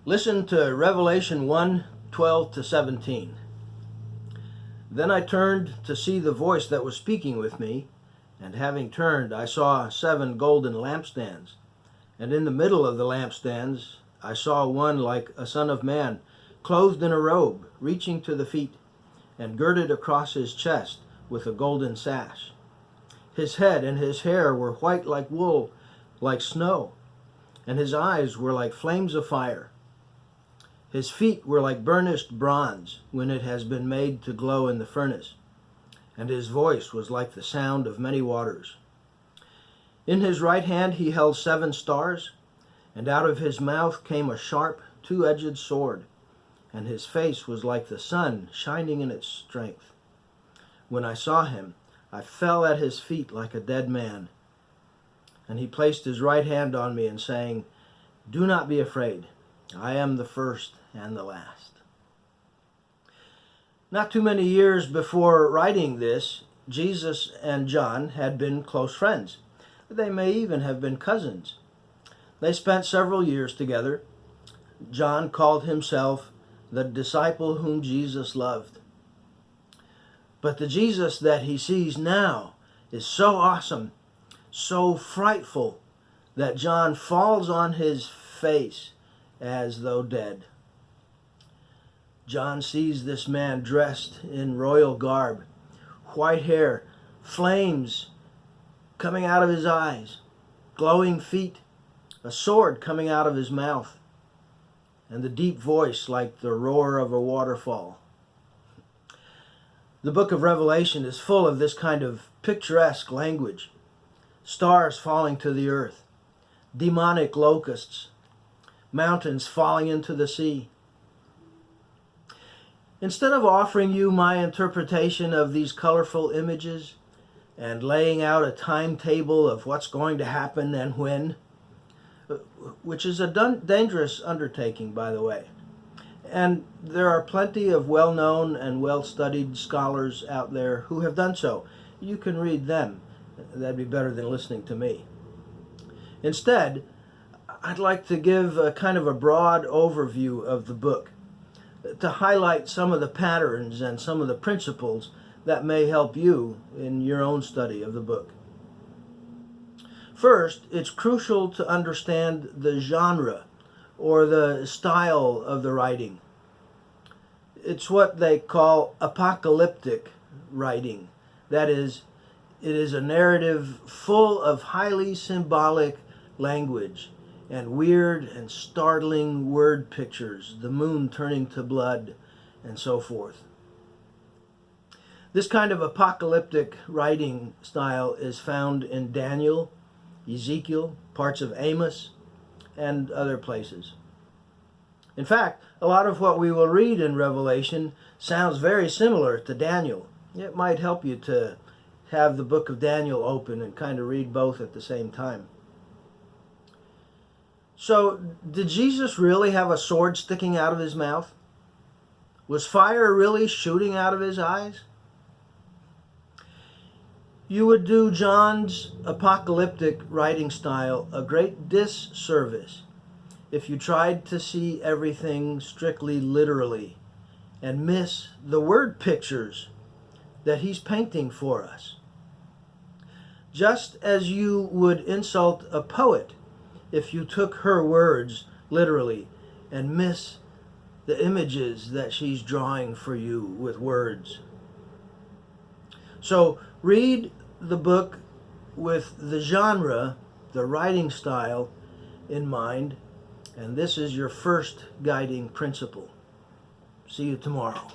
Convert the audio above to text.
Listen to Revelation 1:12-17. Then I turned to see the voice that was speaking with me, and having turned, I saw 7 golden lampstands. And in the middle of the lampstands, I saw one like a son of man, clothed in a robe, reaching to the feet, and girded across his chest with a golden sash. His head and his hair were white like wool, like snow, and his eyes were like flames of fire. His feet were like burnished bronze when it has been made to glow in the furnace, and his voice was like the sound of many waters. In his right hand he held 7 stars, and out of his mouth came a sharp, 2-edged sword, and his face was like the sun shining in its strength. When I saw him, I fell at his feet like a dead man. And he placed his right hand on me and saying, "Do not be afraid. I am the first and the last." Not too many years before writing this, Jesus and John had been close friends. They may even have been cousins. They spent several years together. John called himself the disciple whom Jesus loved. But the Jesus that he sees now is so awesome, so frightful, that John falls on his face as though dead. John sees this man dressed in royal garb, white hair, flames coming out of his eyes, glowing feet, a sword coming out of his mouth, and the deep voice like the roar of a waterfall. The book of Revelation is full of this kind of picturesque language. Stars falling to the earth, demonic locusts, mountains falling into the sea. Instead of offering you my interpretation of these colorful images and laying out a timetable of what's going to happen and when, which is a dangerous undertaking, by the way, and there are plenty of well-known and well-studied scholars out there who have done so. You can read them. That'd be better than listening to me. Instead, I'd like to give a kind of a broad overview of the book to highlight some of the patterns and some of the principles that may help you in your own study of the book. First, it's crucial to understand the genre or the style of the writing. It's what they call apocalyptic writing. That is, it is a narrative full of highly symbolic language and weird and startling word pictures, the moon turning to blood, and so forth. This kind of apocalyptic writing style is found in Daniel, Ezekiel, parts of Amos, and other places. In fact, a lot of what we will read in Revelation sounds very similar to Daniel. It might help you to have the book of Daniel open and kind of read both at the same time. So, did Jesus really have a sword sticking out of his mouth? Was fire really shooting out of his eyes? You would do John's apocalyptic writing style a great disservice if you tried to see everything strictly literally and miss the word pictures that he's painting for us. Just as you would insult a poet if you took her words literally and miss the images that she's drawing for you with words. So read the book with the genre, the writing style in mind, and this is your first guiding principle. See you tomorrow.